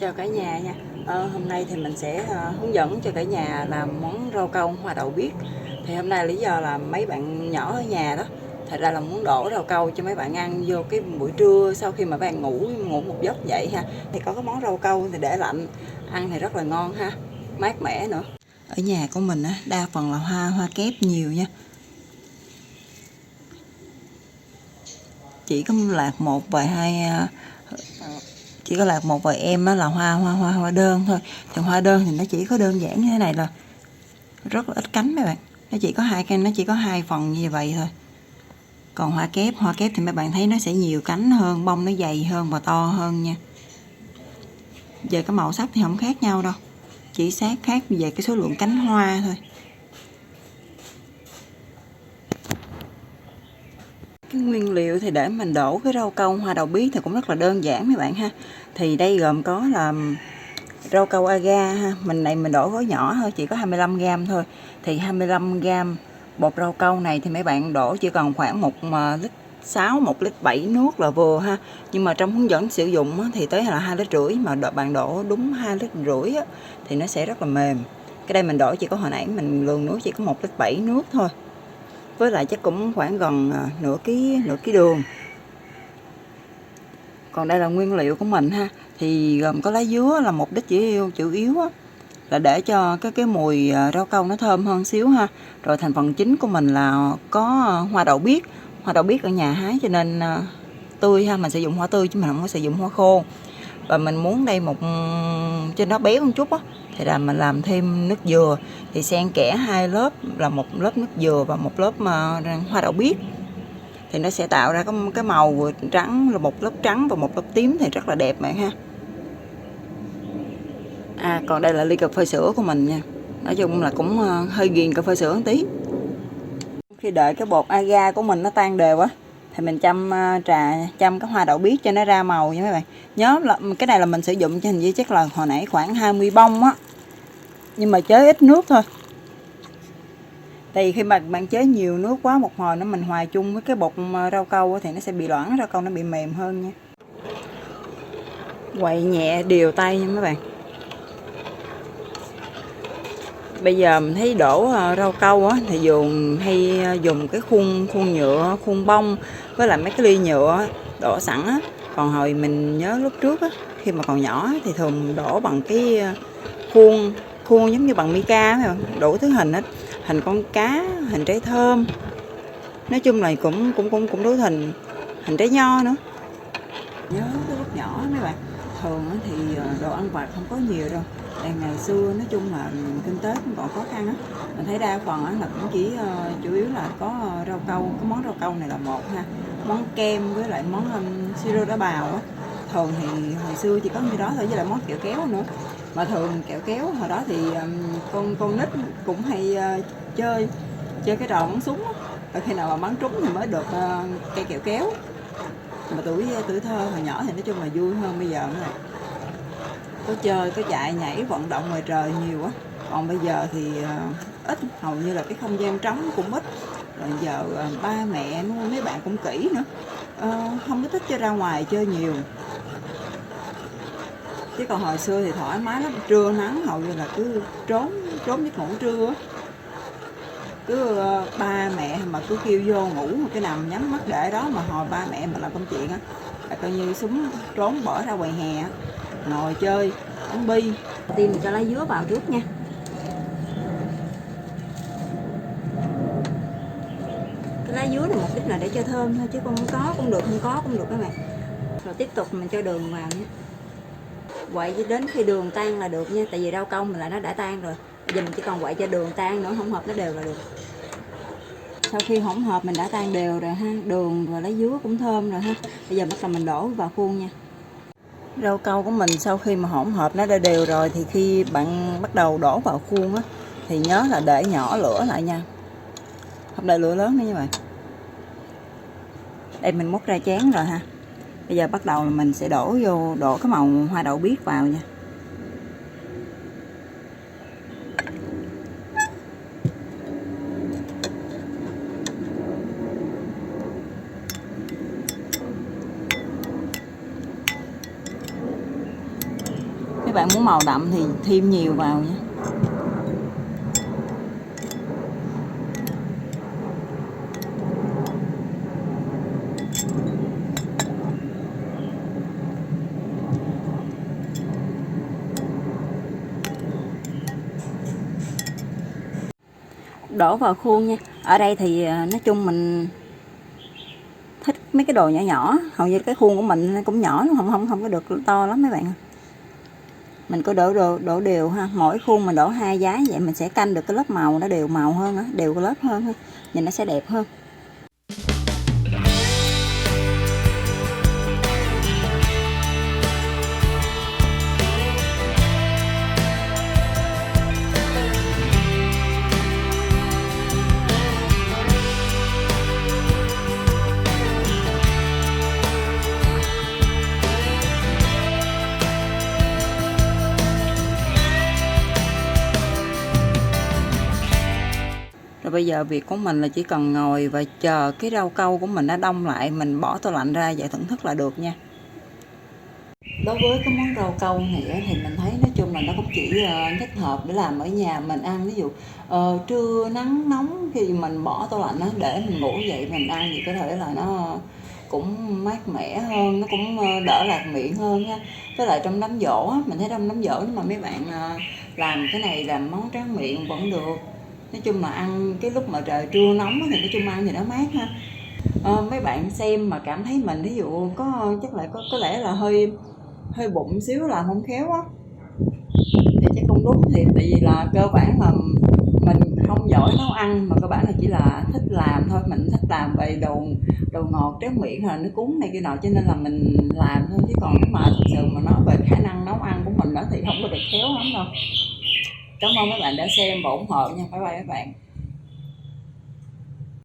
Chào cả nhà nha. Hôm nay thì mình sẽ hướng dẫn cho cả nhà làm món rau câu hoa đậu biếc. Thì hôm nay lý do là mấy bạn nhỏ ở nhà đó, thật ra là muốn đổ rau câu cho mấy bạn ăn vô cái buổi trưa sau khi mà bạn ngủ một giấc dậy ha. Thì có cái món rau câu thì để lạnh, ăn thì rất là ngon ha, mát mẻ nữa. Ở nhà của mình á, đa phần là hoa kép nhiều nha. Chỉ có lạc một vài em á là hoa đơn thôi. Thì hoa đơn thì nó chỉ có đơn giản như thế này là rất là ít cánh mấy bạn, nó chỉ có hai phần như vậy thôi. Còn hoa kép thì mấy bạn thấy nó sẽ nhiều cánh hơn, bông nó dày hơn và to hơn nha. Về cái màu sắc thì không khác nhau đâu, chỉ khác về cái số lượng cánh hoa thôi. Cái nguyên liệu thì để mình đổ cái rau câu hoa đậu biếc thì cũng rất là đơn giản mấy bạn ha. Thì đây gồm có là rau câu agar ha, mình đổ gói nhỏ thôi, chỉ có 25g thôi. Thì 25g bột rau câu này thì mấy bạn đổ chỉ còn khoảng 1,6 1,7 lít nước là vừa ha. Nhưng mà trong hướng dẫn sử dụng thì tới là 2,5 lít, mà bạn đổ đúng 2,5 lít thì nó sẽ rất là mềm. Cái đây mình đổ chỉ có hồi nãy mình lường nước chỉ có 1,7 lít nước thôi. Với lại chắc cũng khoảng gần nửa ký đường. Còn đây là nguyên liệu của mình ha, thì gồm có lá dứa là mục đích chủ yếu là để cho cái mùi rau câu nó thơm hơn xíu ha. Rồi thành phần chính của mình là có hoa đậu biếc ở nhà hái cho nên tươi ha, mình sử dụng hoa tươi chứ mình không có sử dụng hoa khô. Và mình muốn đây trên đó béo một chút á, thì là mình làm thêm nước dừa, thì xen kẽ hai lớp, là một lớp nước dừa và một lớp hoa đậu biếc, thì nó sẽ tạo ra cái màu vừa trắng, là một lớp trắng và một lớp tím thì rất là đẹp bạn ha. Còn đây là ly cà phê sữa của mình nha, nói chung là cũng hơi ghiền cà phê sữa một tí. Khi đợi cái bột agar của mình nó tan đều á thì mình chăm cái hoa đậu biếc cho nó ra màu nha mấy bạn. Nhớ là cái này là mình sử dụng cho hình như chắc là hồi nãy khoảng 20 bông á, nhưng mà chế ít nước thôi. Tại vì khi mà bạn chế nhiều nước quá, một hồi nó mình hòa chung với cái bột rau câu thì nó sẽ bị loãng, rau câu nó bị mềm hơn nha. Quậy nhẹ đều tay nha mấy bạn. Bây giờ mình thấy đổ rau câu á thì hay dùng cái khuôn nhựa, khuôn bông với lại mấy cái ly nhựa đổ sẵn á. Còn hồi mình nhớ lúc trước á, khi mà còn nhỏ thì thường đổ bằng cái khuôn giống như bằng mica, đủ thứ hình hết, hình con cá, hình trái thơm, nói chung là cũng đủ hình trái nho nữa. Nhớ cái lúc nhỏ mấy bạn, thường thì đồ ăn vặt không có nhiều đâu. Ngày xưa nói chung là kinh tế cũng còn khó khăn á, mình thấy đa phần là cũng chỉ chủ yếu là có rau câu. Cái món rau câu này là một ha, món kem với lại món siro đá bào á. Thường thì hồi xưa chỉ có như đó thôi, với lại món kẹo kéo nữa. Mà thường kẹo kéo hồi đó thì con nít cũng hay chơi cái trò bắn súng á. Và khi nào mà bắn trúng thì mới được cây kẹo kéo. Mà tuổi thơ hồi nhỏ thì nói chung là vui hơn bây giờ nữa. Có chơi, có chạy nhảy vận động ngoài trời nhiều quá. Còn bây giờ thì ít, hầu như là cái không gian trống cũng ít. Rồi giờ ba mẹ nuôi mấy bạn cũng kỹ nữa, không có thích cho ra ngoài chơi nhiều. Chứ còn hồi xưa thì thoải mái lắm, trưa nắng hầu như là cứ trốn giấc ngủ trưa á. Cứ ba mẹ mà cứ kêu vô ngủ, một cái nằm nhắm mắt để đó, mà hồi ba mẹ mà làm công chuyện á là coi như súng trốn bỏ ra ngoài hè ngồi chơi bắn bi. Tiên mình cho lá dứa vào trước nha. Cái lá dứa này mục đích là để cho thơm thôi, chứ không có cũng được, không có cũng được các bạn. Rồi tiếp tục mình cho đường vào nhé, quậy đến khi đường tan là được nha. Tại vì rau câu mình là nó đã tan rồi, bây giờ mình chỉ còn quậy cho đường tan nữa, hỗn hợp nó đều là được. Sau khi hỗn hợp mình đã tan đều rồi ha, đường và lá dứa cũng thơm rồi ha, bây giờ bắt đầu mình đổ vào khuôn nha. Rau câu của mình sau khi mà hỗn hợp nó đã đều rồi thì khi bạn bắt đầu đổ vào khuôn á thì nhớ là để nhỏ lửa lại nha, không để lửa lớn nữa nha bạn. Đây mình múc ra chén rồi ha. Bây giờ bắt đầu mình sẽ đổ cái màu hoa đậu biếc vào nha. bạn muốn màu đậm thì thêm nhiều vào nha. Đổ vào khuôn nha. Ở đây thì nói chung mình thích mấy cái đồ nhỏ nhỏ, hầu như cái khuôn của mình cũng nhỏ, không có được to lắm mấy bạn. Mình có đổ đều ha, mỗi khuôn mình đổ 2 giá vậy mình sẽ canh được cái lớp màu nó đều màu hơn á, đều cái lớp hơn, nhìn nó sẽ đẹp hơn. Rồi bây giờ việc của mình là chỉ cần ngồi và chờ cái rau câu của mình nó đông lại, mình bỏ tủ lạnh ra vậy thưởng thức là được nha. Đối với cái món rau câu này thì mình thấy nói chung là nó cũng chỉ thích hợp để làm ở nhà mình ăn. Ví dụ trưa nắng nóng khi mình bỏ tủ lạnh để mình ngủ dậy mình ăn thì có thể là nó cũng mát mẻ hơn, nó cũng đỡ lạc miệng hơn nha. Với lại trong đám giỗ mình thấy trong đám giỗ nhưng mà mấy bạn làm cái này làm món tráng miệng vẫn được. Nói chung là ăn cái lúc mà trời trưa nóng thì nói chung ăn thì nó mát ha. Mấy bạn xem mà cảm thấy mình ví dụ có chắc là có lẽ là hơi bụng xíu làm không khéo á thì chắc không đúng, thì tại vì là cơ bản là mình không giỏi nấu ăn mà cơ bản là chỉ là thích làm thôi, mình thích làm về đồ ngọt tráng miệng hoặc là nước cuốn này kia nọ cho nên là mình làm thôi, chứ còn nếu mà thực sự mà nói về khả năng nấu ăn của mình đó thì không có được khéo lắm đâu. Cảm ơn mấy bạn đã xem và ủng hộ nha, bye bye các bạn.